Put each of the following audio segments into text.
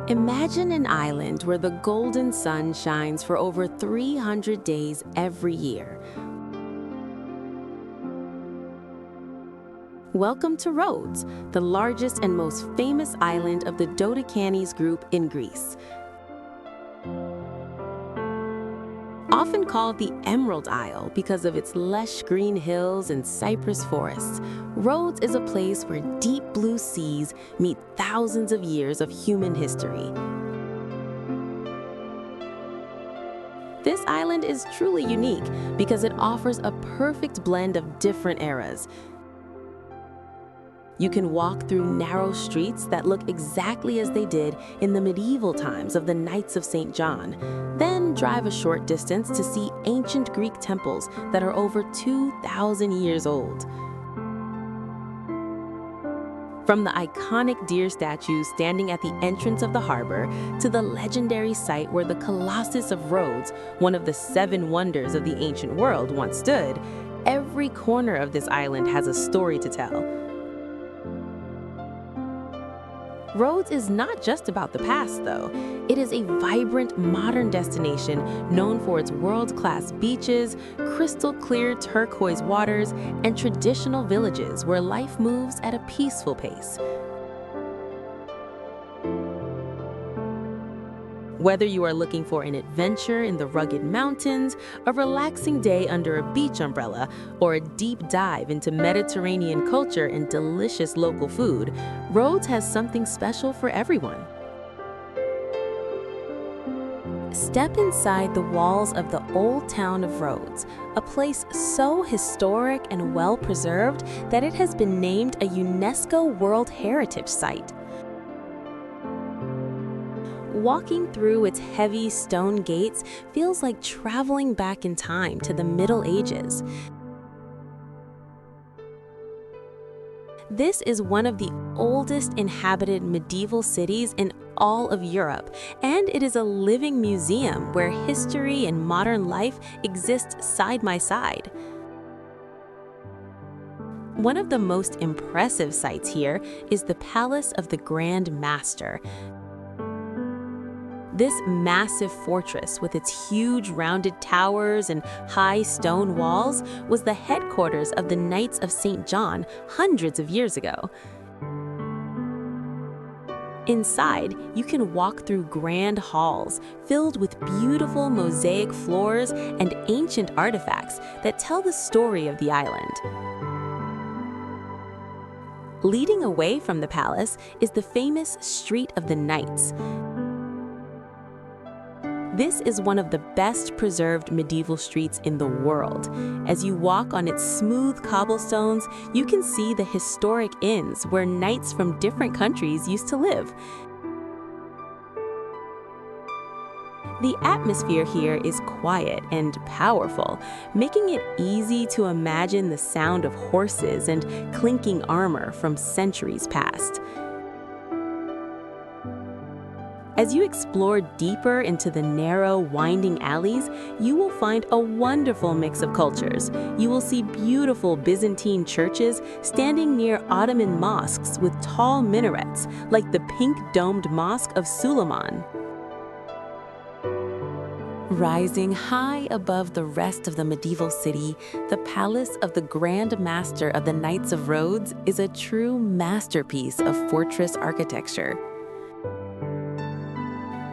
Imagine an island where the golden sun shines for over 300 days every year. Welcome to Rhodes, the largest and most famous island of the Dodecanese group in Greece. Often called the Emerald Isle because of its lush green hills and cypress forests, Rhodes is a place where deep blue seas meet thousands of years of human history. This island is truly unique because it offers a perfect blend of different eras. You can walk through narrow streets that look exactly as they did in the medieval times of the Knights of St. John, then drive a short distance to see ancient Greek temples that are over 2,000 years old. From the iconic deer statues standing at the entrance of the harbor to the legendary site where the Colossus of Rhodes, one of the 7 wonders of the ancient world, once stood, every corner of this island has a story to tell. Rhodes is not just about the past, though. It is a vibrant, modern destination known for its world-class beaches, crystal-clear turquoise waters, and traditional villages where life moves at a peaceful pace. Whether you are looking for an adventure in the rugged mountains, a relaxing day under a beach umbrella, or a deep dive into Mediterranean culture and delicious local food, Rhodes has something special for everyone. Step inside the walls of the Old Town of Rhodes, a place so historic and well-preserved that it has been named a UNESCO World Heritage Site. Walking through its heavy stone gates feels like traveling back in time to the Middle Ages. This is one of the oldest inhabited medieval cities in all of Europe, and it is a living museum where history and modern life exist side by side. One of the most impressive sights here is the Palace of the Grand Master. This massive fortress, with its huge rounded towers and high stone walls, was the headquarters of the Knights of St. John hundreds of years ago. Inside, you can walk through grand halls filled with beautiful mosaic floors and ancient artifacts that tell the story of the island. Leading away from the palace is the famous Street of the Knights. This is one of the best preserved medieval streets in the world. As you walk on its smooth cobblestones, you can see the historic inns where knights from different countries used to live. The atmosphere here is quiet and powerful, making it easy to imagine the sound of horses and clinking armor from centuries past. As you explore deeper into the narrow, winding alleys, you will find a wonderful mix of cultures. You will see beautiful Byzantine churches standing near Ottoman mosques with tall minarets, like the pink-domed Mosque of Suleiman. Rising high above the rest of the medieval city, the Palace of the Grand Master of the Knights of Rhodes is a true masterpiece of fortress architecture.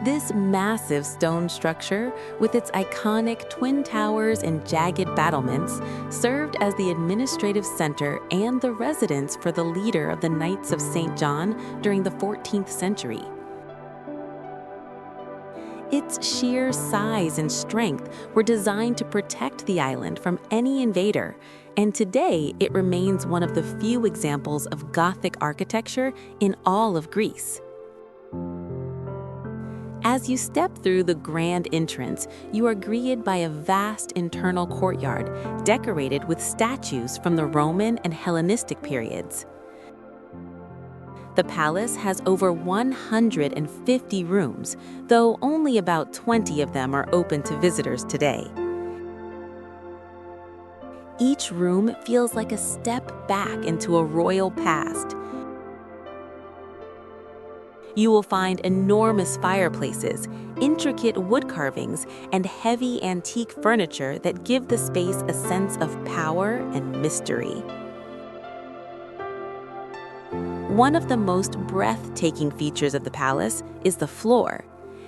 This massive stone structure, with its iconic twin towers and jagged battlements, served as the administrative center and the residence for the leader of the Knights of St. John during the 14th century. Its sheer size and strength were designed to protect the island from any invader, and today it remains one of the few examples of Gothic architecture in all of Greece. As you step through the grand entrance, you are greeted by a vast internal courtyard decorated with statues from the Roman and Hellenistic periods. The palace has over 150 rooms, though only about 20 of them are open to visitors today. Each room feels like a step back into a royal past. You will find enormous fireplaces, intricate wood carvings, and heavy antique furniture that give the space a sense of power and mystery. One of the most breathtaking features of the palace is the floor.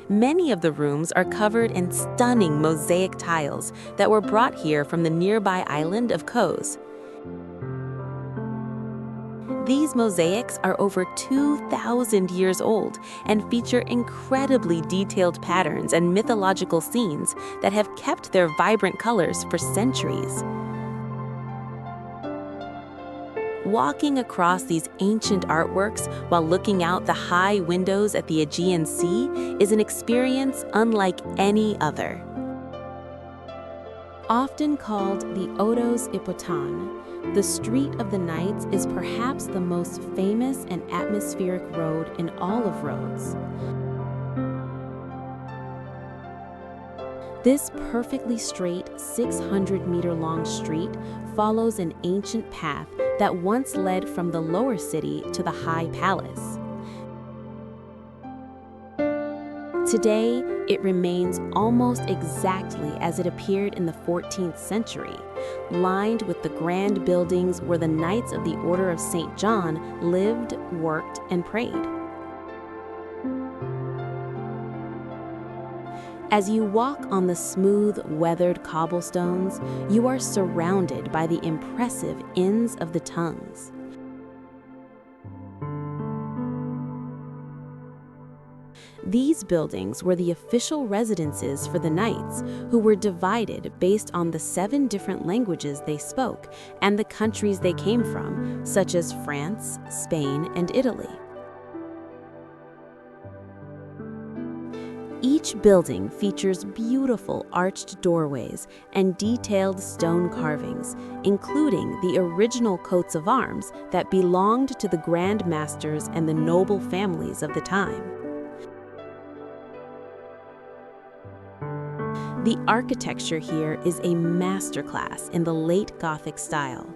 Many of the rooms are covered in stunning mosaic tiles that were brought here from the nearby island of Kos. These mosaics are over 2,000 years old and feature incredibly detailed patterns and mythological scenes that have kept their vibrant colors for centuries. Walking across these ancient artworks while looking out the high windows at the Aegean Sea is an experience unlike any other. Often called the Rhodes Ipotan, the Street of the Knights is perhaps the most famous and atmospheric road in all of Rhodes. This perfectly straight 600-meter-long street follows an ancient path that once led from the lower city to the High Palace. Today, it remains almost exactly as it appeared in the 14th century, lined with the grand buildings where the Knights of the Order of St. John lived, worked, and prayed. As you walk on the smooth, weathered cobblestones, you are surrounded by the impressive inns of the tongues. These buildings were the official residences for the knights, who were divided based on the 7 different languages they spoke and the countries they came from, such as France, Spain, and Italy. Each building features beautiful arched doorways and detailed stone carvings, including the original coats of arms that belonged to the Grand Masters and the noble families of the time. The architecture here is a masterclass in the late Gothic style.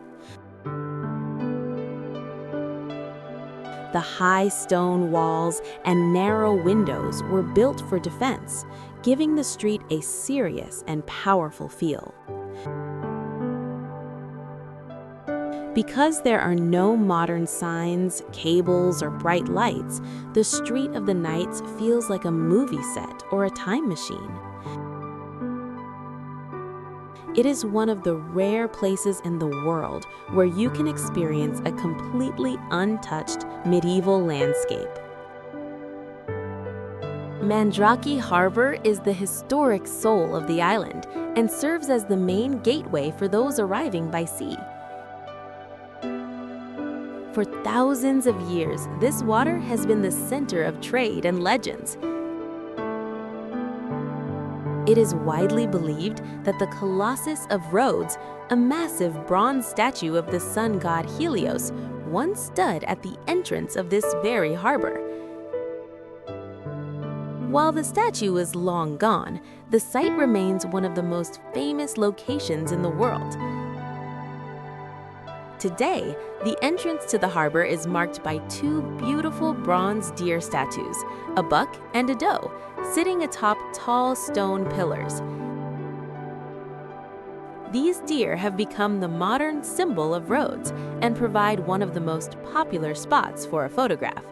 The high stone walls and narrow windows were built for defense, giving the street a serious and powerful feel. Because there are no modern signs, cables, or bright lights, the Street of the Knights feels like a movie set or a time machine. It is one of the rare places in the world where you can experience a completely untouched medieval landscape. Mandraki Harbor is the historic soul of the island and serves as the main gateway for those arriving by sea. For thousands of years, this water has been the center of trade and legends. It is widely believed that the Colossus of Rhodes, a massive bronze statue of the sun god Helios, once stood at the entrance of this very harbor. While the statue is long gone, the site remains one of the most famous locations in the world. Today, the entrance to the harbor is marked by 2 beautiful bronze deer statues, a buck and a doe, sitting atop tall stone pillars. These deer have become the modern symbol of Rhodes and provide one of the most popular spots for a photograph.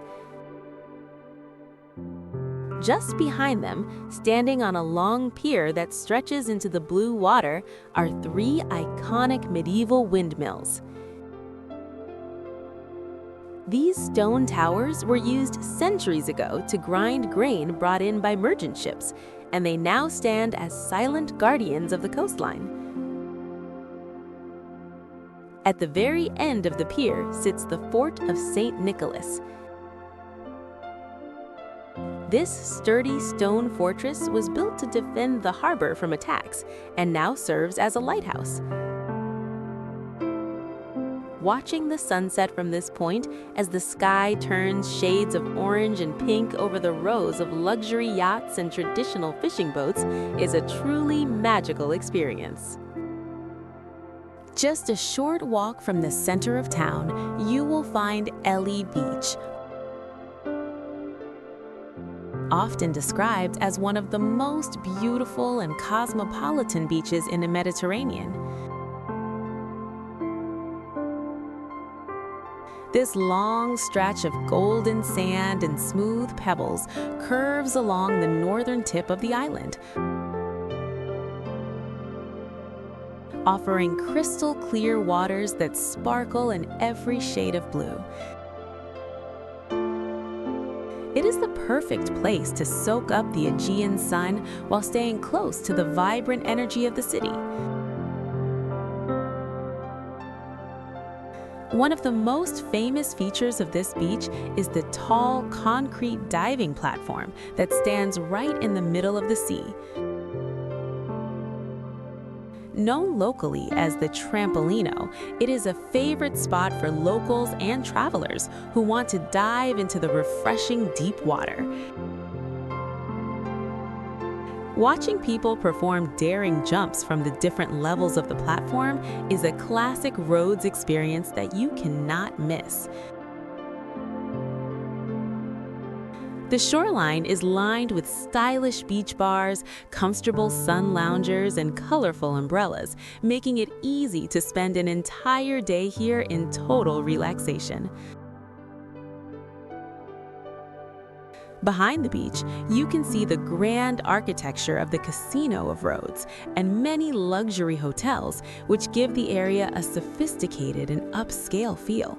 Just behind them, standing on a long pier that stretches into the blue water, are 3 iconic medieval windmills. These stone towers were used centuries ago to grind grain brought in by merchant ships, and they now stand as silent guardians of the coastline. At the very end of the pier sits the Fort of St. Nicholas. This sturdy stone fortress was built to defend the harbor from attacks and now serves as a lighthouse. Watching the sunset from this point as the sky turns shades of orange and pink over the rows of luxury yachts and traditional fishing boats is a truly magical experience. Just a short walk from the center of town, you will find Ellie Beach. Often described as one of the most beautiful and cosmopolitan beaches in the Mediterranean. This long stretch of golden sand and smooth pebbles curves along the northern tip of the island, offering crystal clear waters that sparkle in every shade of blue. It is the perfect place to soak up the Aegean sun while staying close to the vibrant energy of the city. One of the most famous features of this beach is the tall, concrete diving platform that stands right in the middle of the sea. Known locally as the Trampolino, it is a favorite spot for locals and travelers who want to dive into the refreshing deep water. Watching people perform daring jumps from the different levels of the platform is a classic Rhodes experience that you cannot miss. The shoreline is lined with stylish beach bars, comfortable sun loungers, and colorful umbrellas, making it easy to spend an entire day here in total relaxation. Behind the beach, you can see the grand architecture of the Casino of Rhodes and many luxury hotels, which give the area a sophisticated and upscale feel.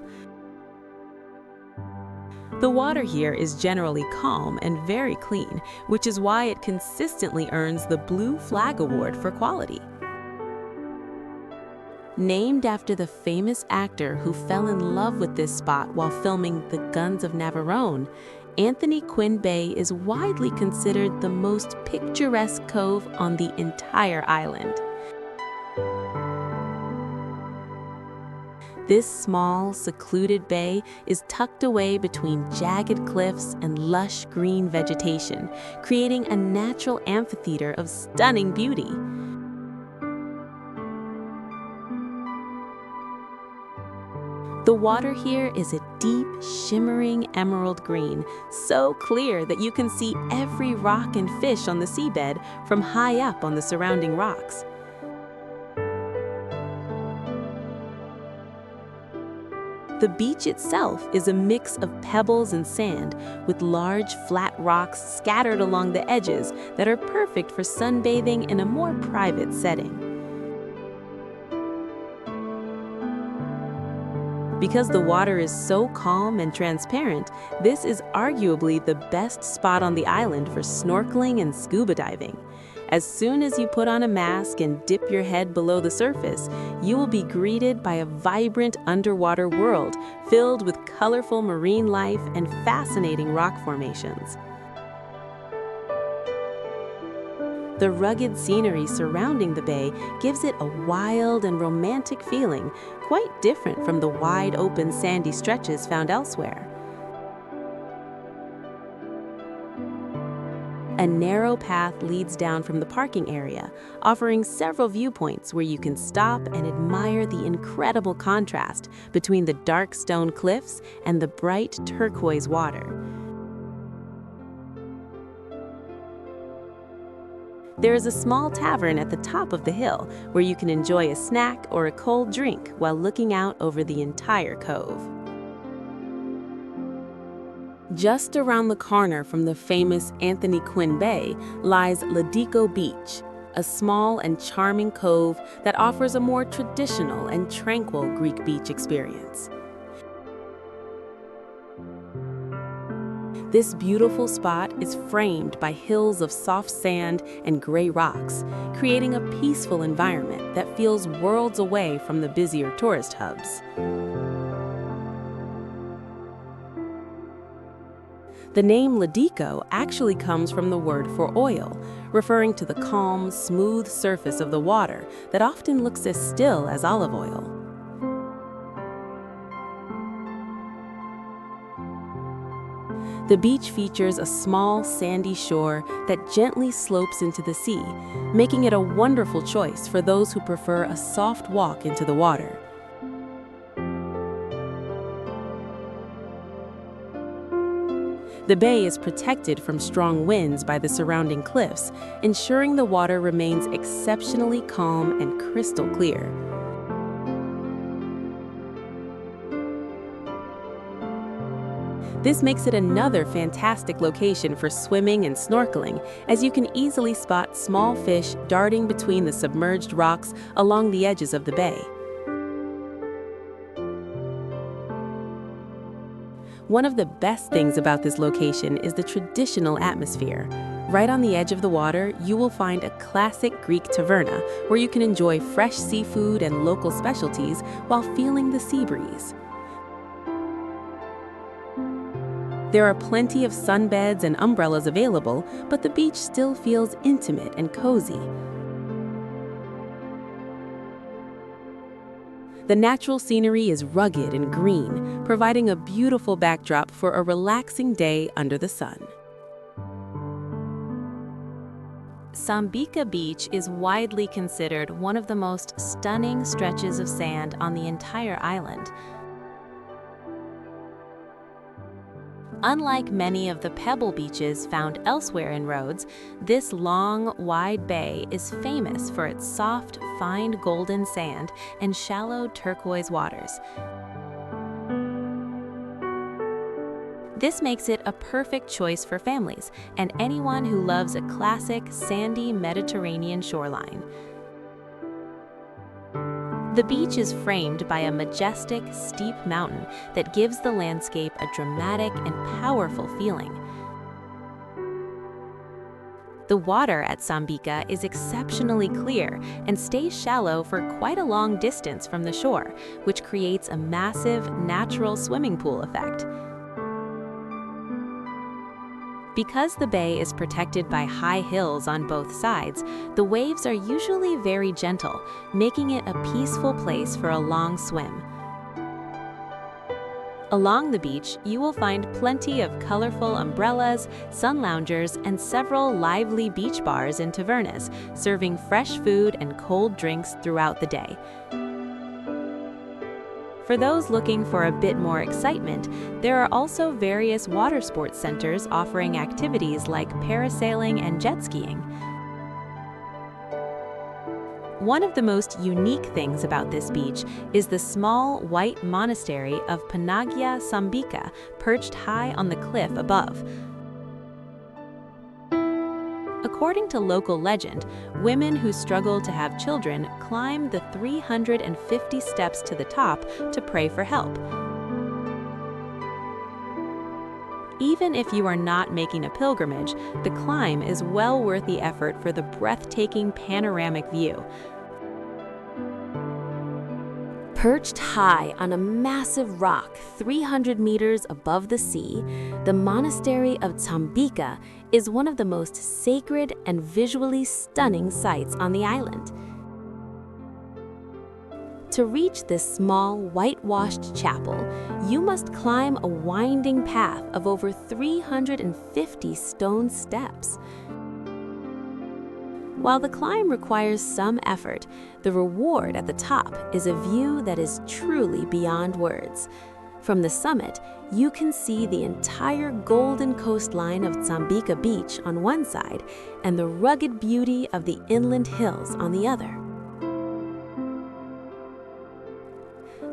The water here is generally calm and very clean, which is why it consistently earns the Blue Flag Award for quality. Named after the famous actor who fell in love with this spot while filming The Guns of Navarone, Anthony Quinn Bay is widely considered the most picturesque cove on the entire island. This small, secluded bay is tucked away between jagged cliffs and lush green vegetation, creating a natural amphitheater of stunning beauty. The water here is a deep, shimmering emerald green, so clear that you can see every rock and fish on the seabed from high up on the surrounding rocks. The beach itself is a mix of pebbles and sand, with large, flat rocks scattered along the edges that are perfect for sunbathing in a more private setting. Because the water is so calm and transparent, this is arguably the best spot on the island for snorkeling and scuba diving. As soon as you put on a mask and dip your head below the surface, you will be greeted by a vibrant underwater world filled with colorful marine life and fascinating rock formations. The rugged scenery surrounding the bay gives it a wild and romantic feeling, quite different from the wide open sandy stretches found elsewhere. A narrow path leads down from the parking area, offering several viewpoints where you can stop and admire the incredible contrast between the dark stone cliffs and the bright turquoise water. There is a small tavern at the top of the hill where you can enjoy a snack or a cold drink while looking out over the entire cove. Just around the corner from the famous Anthony Quinn Bay lies Ladico Beach, a small and charming cove that offers a more traditional and tranquil Greek beach experience. This beautiful spot is framed by hills of soft sand and gray rocks, creating a peaceful environment that feels worlds away from the busier tourist hubs. The name Ladico actually comes from the word for oil, referring to the calm, smooth surface of the water that often looks as still as olive oil. The beach features a small, sandy shore that gently slopes into the sea, making it a wonderful choice for those who prefer a soft walk into the water. The bay is protected from strong winds by the surrounding cliffs, ensuring the water remains exceptionally calm and crystal clear. This makes it another fantastic location for swimming and snorkeling, as you can easily spot small fish darting between the submerged rocks along the edges of the bay. One of the best things about this location is the traditional atmosphere. Right on the edge of the water, you will find a classic Greek taverna where you can enjoy fresh seafood and local specialties while feeling the sea breeze. There are plenty of sunbeds and umbrellas available, but the beach still feels intimate and cozy. The natural scenery is rugged and green, providing a beautiful backdrop for a relaxing day under the sun. Sambica Beach is widely considered one of the most stunning stretches of sand on the entire island. Unlike many of the pebble beaches found elsewhere in Rhodes, this long, wide bay is famous for its soft, fine golden sand and shallow turquoise waters. This makes it a perfect choice for families and anyone who loves a classic, sandy Mediterranean shoreline. The beach is framed by a majestic, steep mountain that gives the landscape a dramatic and powerful feeling. The water at Sambica is exceptionally clear and stays shallow for quite a long distance from the shore, which creates a massive, natural swimming pool effect. Because the bay is protected by high hills on both sides, the waves are usually very gentle, making it a peaceful place for a long swim. Along the beach, you will find plenty of colorful umbrellas, sun loungers, and several lively beach bars and tavernas, serving fresh food and cold drinks throughout the day. For those looking for a bit more excitement, there are also various water sports centers offering activities like parasailing and jet skiing. One of the most unique things about this beach is the small white monastery of Panagia Sambica, perched high on the cliff above. According to local legend, women who struggle to have children climb the 350 steps to the top to pray for help. Even if you are not making a pilgrimage, the climb is well worth the effort for the breathtaking panoramic view. Perched high on a massive rock 300 meters above the sea, the monastery of Sambica is one of the most sacred and visually stunning sights on the island. To reach this small, whitewashed chapel, you must climb a winding path of over 350 stone steps. While the climb requires some effort, the reward at the top is a view that is truly beyond words. From the summit, you can see the entire golden coastline of Sambica Beach on one side and the rugged beauty of the inland hills on the other.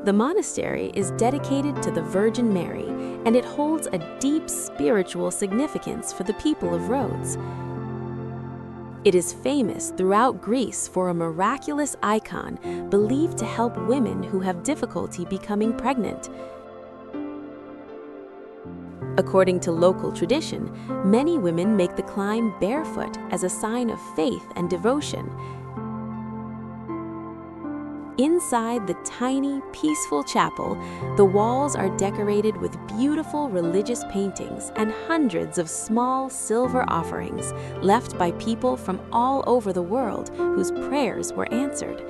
The monastery is dedicated to the Virgin Mary, and it holds a deep spiritual significance for the people of Rhodes. It is famous throughout Greece for a miraculous icon believed to help women who have difficulty becoming pregnant. According to local tradition, many women make the climb barefoot as a sign of faith and devotion. Inside the tiny, peaceful chapel, the walls are decorated with beautiful religious paintings and hundreds of small silver offerings left by people from all over the world whose prayers were answered.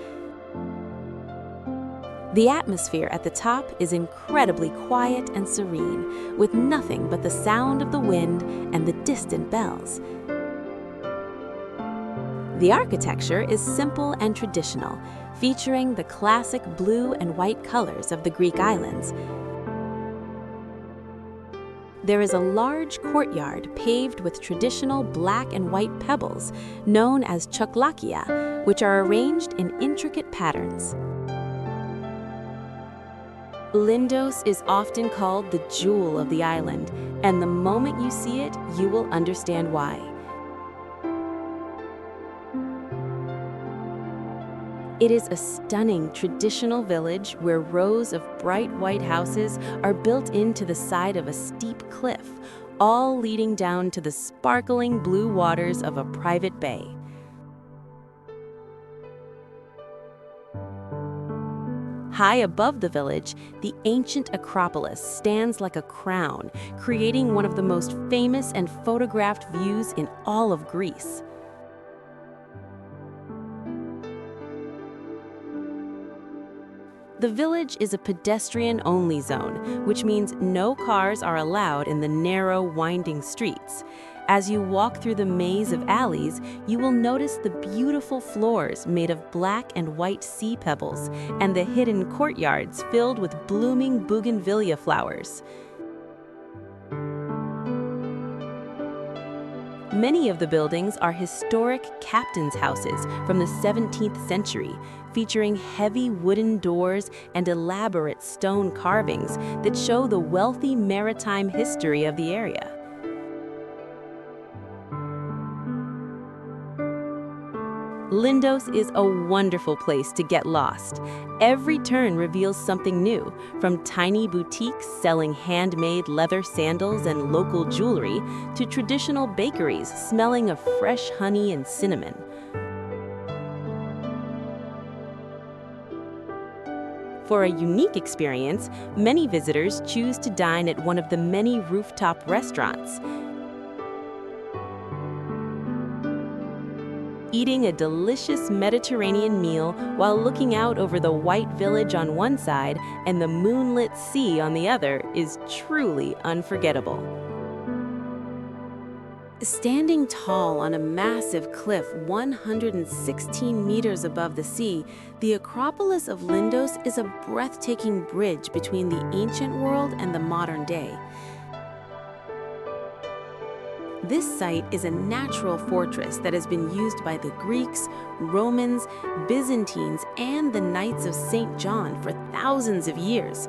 The atmosphere at the top is incredibly quiet and serene, with nothing but the sound of the wind and the distant bells. The architecture is simple and traditional, featuring the classic blue and white colors of the Greek islands. There is a large courtyard paved with traditional black and white pebbles, known as choklakia, which are arranged in intricate patterns. Lindos is often called the jewel of the island, and the moment you see it, you will understand why. It is a stunning traditional village where rows of bright white houses are built into the side of a steep cliff, all leading down to the sparkling blue waters of a private bay. High above the village, the ancient Acropolis stands like a crown, creating one of the most famous and photographed views in all of Greece. The village is a pedestrian-only zone, which means no cars are allowed in the narrow, winding streets. As you walk through the maze of alleys, you will notice the beautiful floors made of black and white sea pebbles and the hidden courtyards filled with blooming bougainvillea flowers. Many of the buildings are historic captains' houses from the 17th century, featuring heavy wooden doors and elaborate stone carvings that show the wealthy maritime history of the area. Lindos is a wonderful place to get lost. Every turn reveals something new, from tiny boutiques selling handmade leather sandals and local jewelry to traditional bakeries smelling of fresh honey and cinnamon. For a unique experience, many visitors choose to dine at one of the many rooftop restaurants. Eating a delicious Mediterranean meal while looking out over the white village on one side and the moonlit sea on the other is truly unforgettable. Standing tall on a massive cliff 116 meters above the sea, the Acropolis of Lindos is a breathtaking bridge between the ancient world and the modern day. This site is a natural fortress that has been used by the Greeks, Romans, Byzantines, and the Knights of St. John for thousands of years.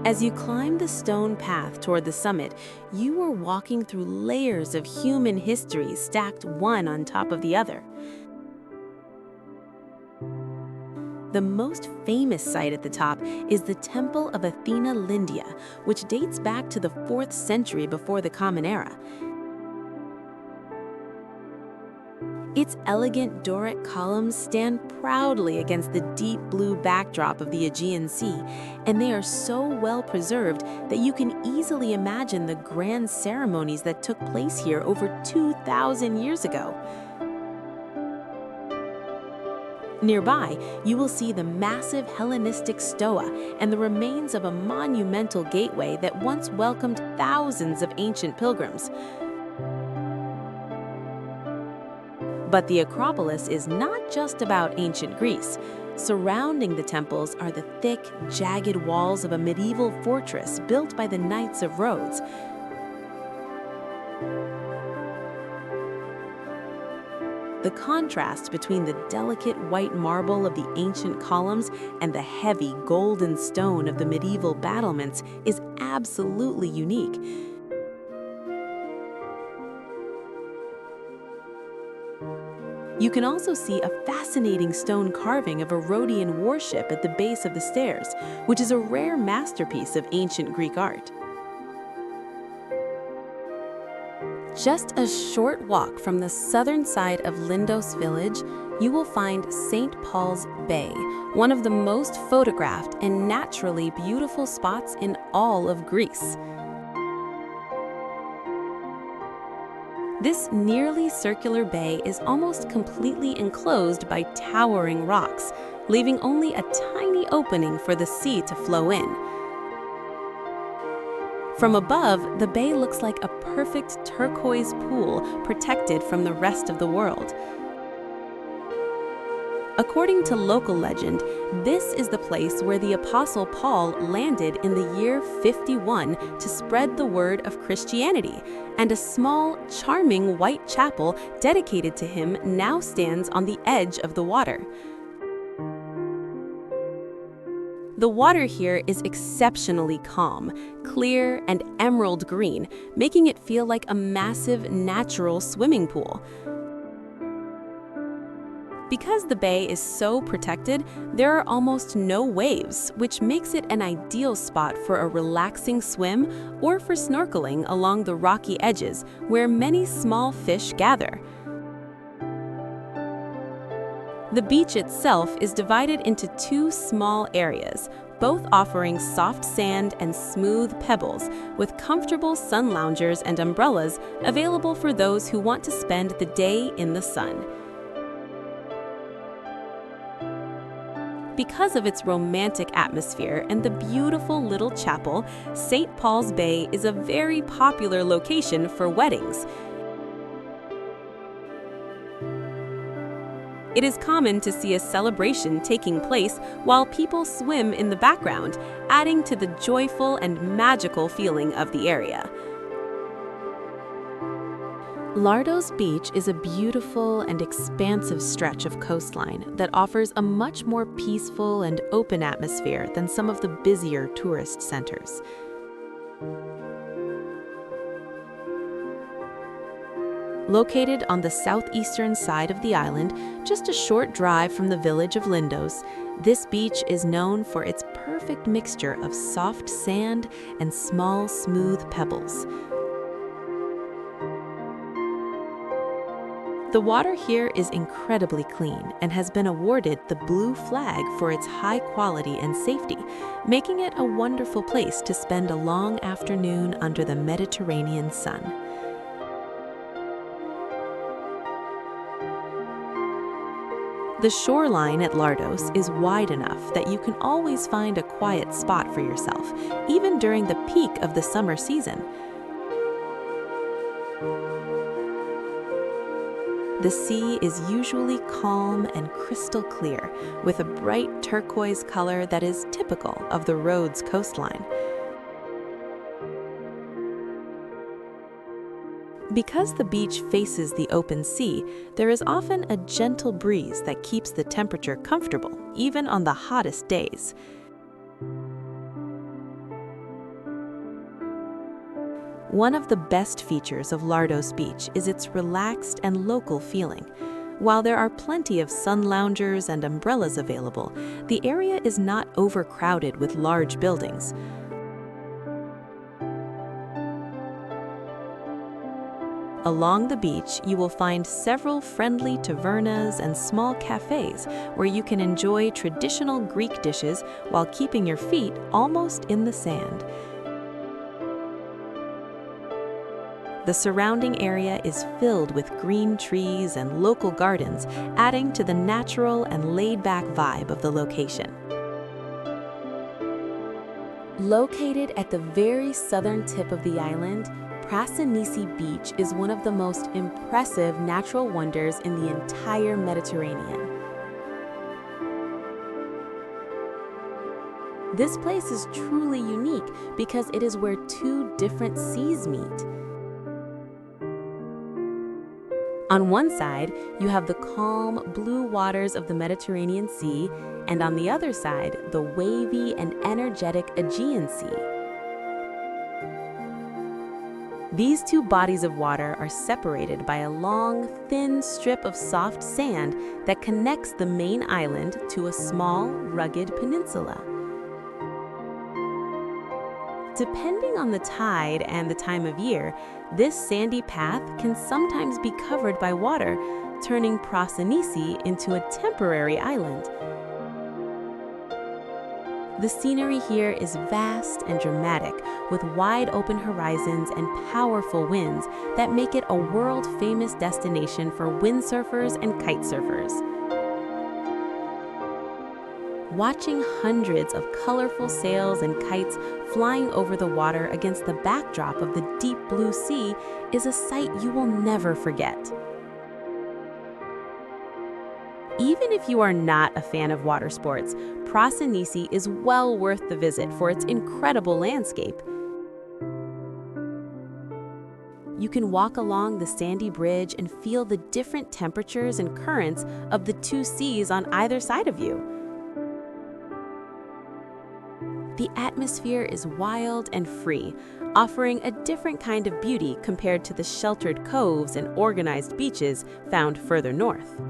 As you climb the stone path toward the summit, you are walking through layers of human history stacked one on top of the other. The most famous site at the top is the Temple of Athena Lindia, which dates back to the 4th century before the Common Era. Its elegant Doric columns stand proudly against the deep blue backdrop of the Aegean Sea, and they are so well preserved that you can easily imagine the grand ceremonies that took place here over 2,000 years ago. Nearby, you will see the massive Hellenistic stoa and the remains of a monumental gateway that once welcomed thousands of ancient pilgrims. But the Acropolis is not just about ancient Greece. Surrounding the temples are the thick, jagged walls of a medieval fortress built by the Knights of Rhodes. The contrast between the delicate white marble of the ancient columns and the heavy golden stone of the medieval battlements is absolutely unique. You can also see a fascinating stone carving of a Rhodian warship at the base of the stairs, which is a rare masterpiece of ancient Greek art. Just a short walk from the southern side of Lindos village, you will find St. Paul's Bay, one of the most photographed and naturally beautiful spots in all of Greece. This nearly circular bay is almost completely enclosed by towering rocks, leaving only a tiny opening for the sea to flow in. From above, the bay looks like a perfect turquoise pool protected from the rest of the world. According to local legend, this is the place where the Apostle Paul landed in the year 51 to spread the word of Christianity, and a small, charming white chapel dedicated to him now stands on the edge of the water. The water here is exceptionally calm, clear, and emerald green, making it feel like a massive natural swimming pool. Because the bay is so protected, there are almost no waves, which makes it an ideal spot for a relaxing swim or for snorkeling along the rocky edges where many small fish gather. The beach itself is divided into two small areas, both offering soft sand and smooth pebbles, with comfortable sun loungers and umbrellas available for those who want to spend the day in the sun. Because of its romantic atmosphere and the beautiful little chapel, St. Paul's Bay is a very popular location for weddings. It is common to see a celebration taking place while people swim in the background, adding to the joyful and magical feeling of the area. Rhodes Beach is a beautiful and expansive stretch of coastline that offers a much more peaceful and open atmosphere than some of the busier tourist centers. Located on the southeastern side of the island, just a short drive from the village of Lindos, this beach is known for its perfect mixture of soft sand and small, smooth pebbles. The water here is incredibly clean and has been awarded the Blue Flag for its high quality and safety, making it a wonderful place to spend a long afternoon under the Mediterranean sun. The shoreline at Rhodes is wide enough that you can always find a quiet spot for yourself, even during the peak of the summer season. The sea is usually calm and crystal clear, with a bright turquoise color that is typical of the Rhodes coastline. Because the beach faces the open sea, there is often a gentle breeze that keeps the temperature comfortable, even on the hottest days. One of the best features of Rhodes Beach is its relaxed and local feeling. While there are plenty of sun loungers and umbrellas available, the area is not overcrowded with large buildings. Along the beach, you will find several friendly tavernas and small cafes where you can enjoy traditional Greek dishes while keeping your feet almost in the sand. The surrounding area is filled with green trees and local gardens, adding to the natural and laid-back vibe of the location. Located at the very southern tip of the island, Prasnisi Beach is one of the most impressive natural wonders in the entire Mediterranean. This place is truly unique because it is where two different seas meet. On one side, you have the calm, blue waters of the Mediterranean Sea, and on the other side, the wavy and energetic Aegean Sea. These two bodies of water are separated by a long, thin strip of soft sand that connects the main island to a small, rugged peninsula. Depending on the tide and the time of year, this sandy path can sometimes be covered by water, turning Prasnisi into a temporary island. The scenery here is vast and dramatic, with wide open horizons and powerful winds that make it a world-famous destination for windsurfers and kitesurfers. Watching hundreds of colorful sails and kites flying over the water against the backdrop of the deep blue sea is a sight you will never forget. Even if you are not a fan of water sports, Prasanisi is well worth the visit for its incredible landscape. You can walk along the sandy bridge and feel the different temperatures and currents of the two seas on either side of you. The atmosphere is wild and free, offering a different kind of beauty compared to the sheltered coves and organized beaches found further north.